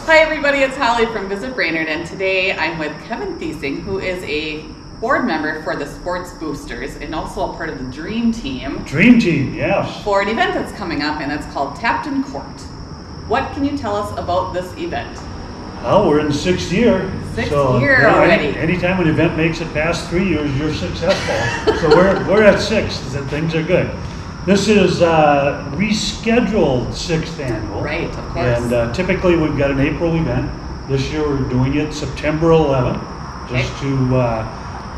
Hi everybody, it's Holly from Visit Brainerd, and today I'm with Kevin Thiesing, who is a board member for the Sports Boosters and also a part of the Dream Team. Dream Team, yes. For an event that's coming up, and it's called Tapped Corked. What can you tell us about this event? Well, we're in the 6th year. Sixth year already. Anytime an event makes it past 3 years, you're successful. So we're at 6, things are good. This is rescheduled 6th annual. Right, of course. And typically we've got an April event. This year we're doing it September 11th, just to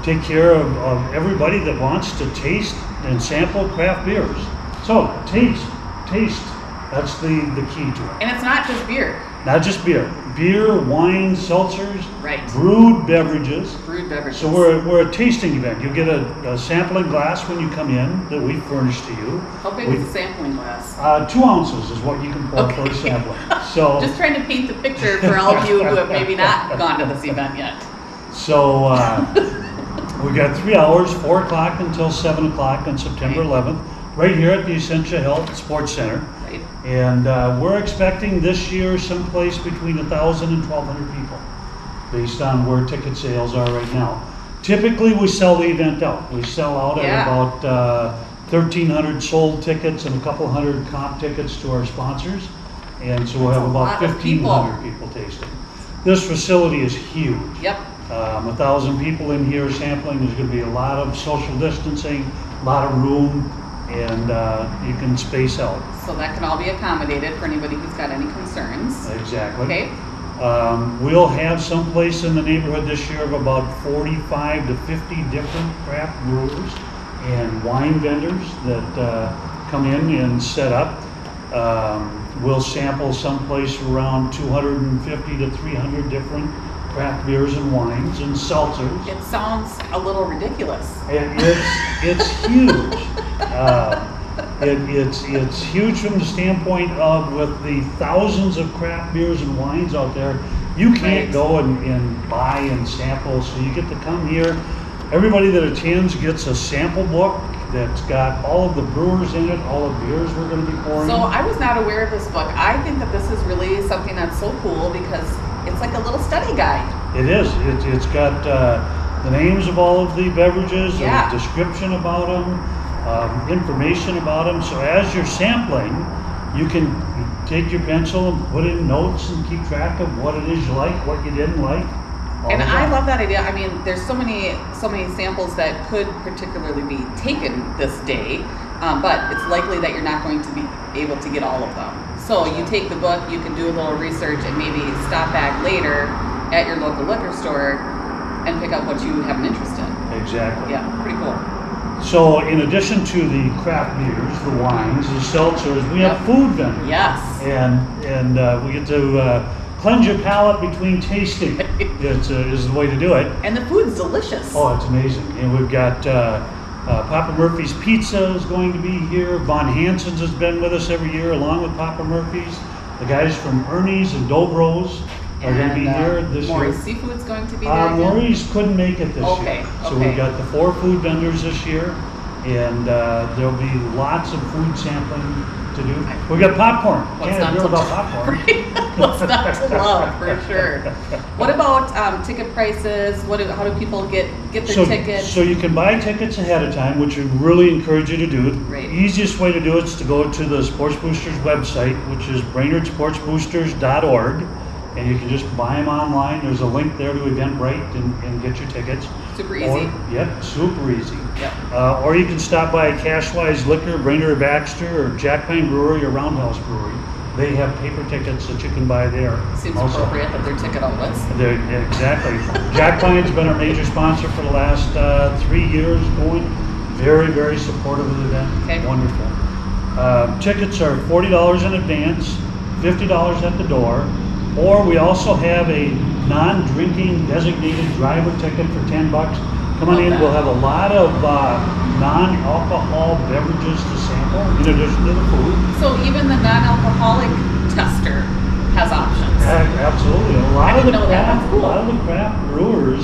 take care of everybody that wants to taste and sample craft beers. So taste. That's the key to it. And it's not just beer. Not just beer. Beer, wine, seltzers, right. Brewed beverages. Brewed beverages. So we're a tasting event. You get a sampling glass when you come in that we furnish to you. How big is the sampling glass? 2 ounces is what you can pour for a sampling. So just trying to paint the picture for all of you who have maybe not gone to this event yet. So we've got 3 hours, 4 o'clock until 7 o'clock on September 11th, right here at the Essentia Health Sports Center. Right. And we're expecting this year someplace between 1,000 and 1,200 people, based on where ticket sales are right now. Typically, we sell the event out. We sell out at about 1,300 sold tickets and a couple hundred comp tickets to our sponsors. And so we'll have about 1,500 people tasting. This facility is huge. Yep. 1,000 people in here sampling. There's going to be a lot of social distancing, a lot of room, and you can space out. So that can all be accommodated for anybody who's got any concerns. Exactly. Okay. We'll have someplace in the neighborhood this year of about 45 to 50 different craft brewers and wine vendors that come in and set up. We'll sample someplace around 250 to 300 different craft beers and wines and seltzers. It sounds a little ridiculous. It's huge. It's huge from the standpoint of, with the thousands of craft beers and wines out there, you can't go and buy and sample, so you get to come here. Everybody that attends gets a sample book that's got all of the brewers in it, all the beers we're going to be pouring. So I was not aware of this book. I think that this is really something that's so cool because it's like a little study guide. It is. It's got the names of all of the beverages, a description about them, information about them. So as you're sampling, you can take your pencil and put in notes and keep track of what it is you like, what you didn't like. And I love that idea. I mean, there's so many samples that could particularly be taken this day, but it's likely that you're not going to be able to get all of them. So you take the book, you can do a little research, and maybe stop back later at your local liquor store and pick up what you have an interest in. Exactly. Yeah, pretty cool. So in addition to the craft beers, the wines, the seltzers, we have food vendors. Yes. And we get to cleanse your palate between tasting. Is the way to do it. And the food's delicious. Oh, it's amazing. And we've got Papa Murphy's Pizza is going to be here. Von Hansen's has been with us every year along with Papa Murphy's. The guys from Ernie's and Dobro's are going to be here this year. Maury's Seafood's going to be there again? Maury's couldn't make it this year. So we've got the 4 food vendors this year, and there'll be lots of food sampling to do. We've got popcorn. Can't hear about popcorn. What's not to love, for sure. What about ticket prices? How do people get their tickets? So you can buy tickets ahead of time, which we really encourage you to do. Right. The easiest way to do it is to go to the Sports Boosters website, which is brainerdsportsboosters.org. And you can just buy them online. There's a link there to Eventbrite and get your tickets. Super easy. Yep, super easy. Yep. Or you can stop by Cashwise Liquor, Brainerd or Baxter, or Jack Pine Brewery or Roundhouse Brewery. They have paper tickets that you can buy there. Seems appropriate that they're ticket outlets. Exactly. Jack Pine's been our major sponsor for the last 3 years going. Very, very supportive of the event. Okay. Wonderful. Tickets are $40 in advance, $50 at the door. Or we also have a non-drinking designated driver ticket for $10. Come on in. We'll have a lot of non-alcohol beverages to sample in addition to the food. So even the non-alcoholic tester has options. Absolutely. A lot of the craft brewers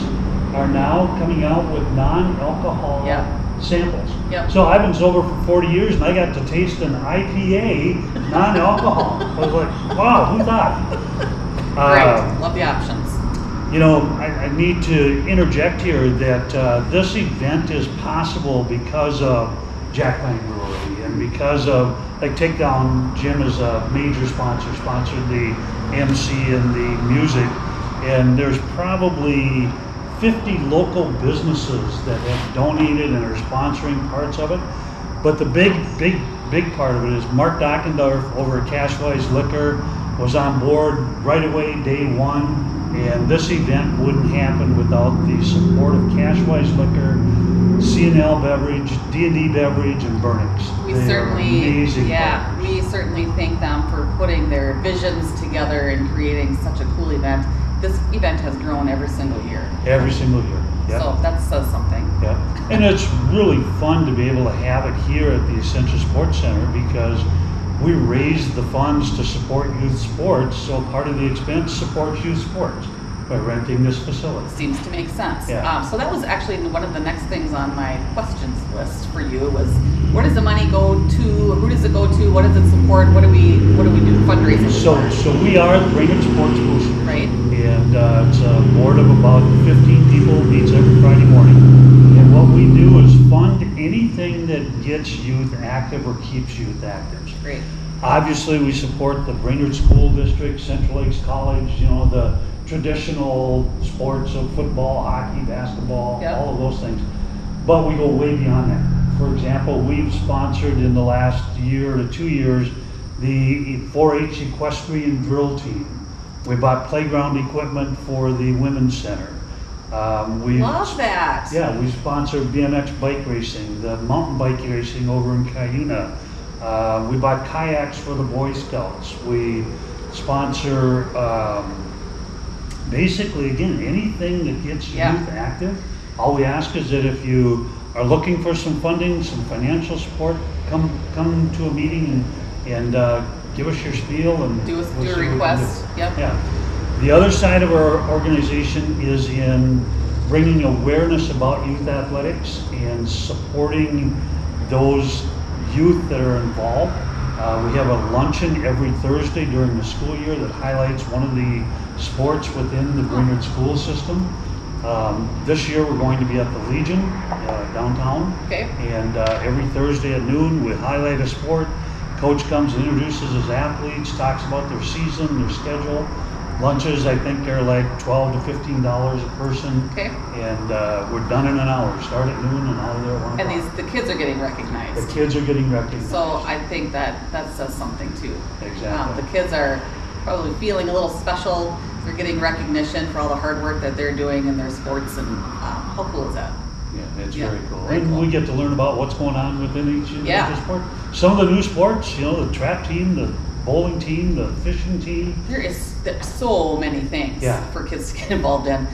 are now coming out with non-alcohol samples. Yep. So I've been sober for 40 years and I got to taste an IPA non-alcohol. I was like, wow, who thought? Great. Love the options. You know, I need to interject here that this event is possible because of Jack Lang Brewery and because of, like, Takedown Jim is a major sponsor, sponsored the MC and the music, and there's probably 50 local businesses that have donated and are sponsoring parts of it. But the big part of it is Mark Dockendorf over at Cashwise Liquor was on board right away, day one, and this event wouldn't happen without the support of Cashwise Liquor, C&L Beverage, D&D Beverage, and Burnix. We certainly thank them for putting their visions together and creating such a cool event. This event has grown every single year. Every single year. Yep. So that says something. Yeah, and it's really fun to be able to have it here at the Essentia Sports Center because we raise the funds to support youth sports, so part of the expense supports youth sports by renting this facility. Seems to make sense. Yeah. So that was actually one of the next things on my questions list for you was, where does the money go to? Who does it go to? What does it support? What do we do fundraising? So we are the Brainerd Sports Booster. Right. And it's a board of about 15 people, meets every Friday morning. And what we do is fund anything that gets youth active or keeps youth active. Great. Obviously, we support the Brainerd School District, Central Lakes College, you know, the traditional sports of football, hockey, basketball, Yep. all of those things. But we go way beyond that. For example, we've sponsored in the last year to 2 years the 4-H equestrian drill team. We bought playground equipment for the Women's Center. Love that. Yeah, we sponsored BMX bike racing, the mountain bike racing over in Cuyuna. We bought kayaks for the Boy Scouts. We sponsor, basically, again, anything that gets youth active. All we ask is that if you are looking for some funding, some financial support, come to a meeting and give us your spiel and do a request. Yep. Yeah. The other side of our organization is in bringing awareness about youth athletics and supporting those youth that are involved. We have a luncheon every Thursday during the school year that highlights one of the sports within the Brainerd school system. This year we're going to be at the Legion downtown. Okay. And every Thursday at noon we highlight a sport. Coach comes and introduces his athletes, talks about their season, their schedule. Lunches, I think, are like $12 to $15 a person. Okay. And we're done in an hour. Start at noon and out of there at 1 o'clock. And the kids are getting recognized. The kids are getting recognized. So I think that says something too. Exactly. The kids are probably feeling a little special. They're getting recognition for all the hard work that they're doing in their sports, and how cool is that? Yeah, it's Yeah, very cool. very And cool. we get to learn about what's going on within each individual sport. Some of the new sports, you know, the trap team, the bowling team, the fishing team. There's so many things for kids to get involved in.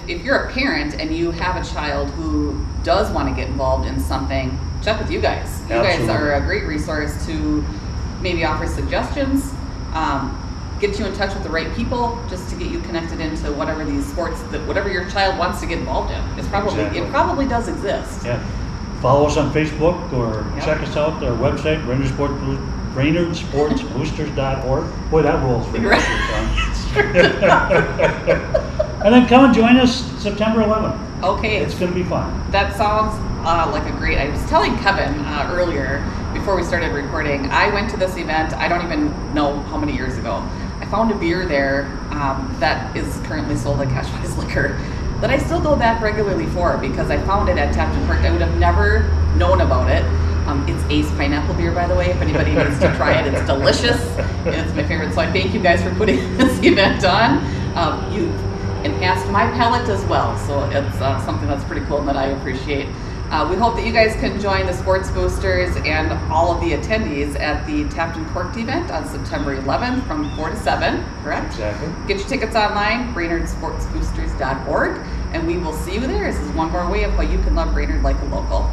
If you're a parent and you have a child who does want to get involved in something, check with you guys. You guys are a great resource to maybe offer suggestions, get you in touch with the right people, just to get you connected into whatever these sports, whatever your child wants to get involved in. It probably does exist. Yeah. Follow us on Facebook or check us out, our website, BrainerdSportsBoosters.org. Boy, that rolls really And then come and join us September 11th. Okay. It's going to be fun. That sounds like a great, I was telling Kevin earlier, before we started recording, I went to this event, I don't even know how many years ago. I found a beer there that is currently sold at Cashwise Liquor that I still go back regularly for because I found it at Tapped Corked. I would have never known about it. It's Ace pineapple beer, by the way, if anybody needs to try it. It's delicious. It's my favorite. So I thank you guys for putting this event on. You've enhanced my palate as well. So it's something that's pretty cool and that I appreciate. We hope that you guys can join the Sports Boosters and all of the attendees at the Tapped Corked event on September 11th from 4 to 7, correct? Exactly. Get your tickets online, BrainerdSportsBoosters.org, and we will see you there. This is one more way of how you can love Brainerd like a local.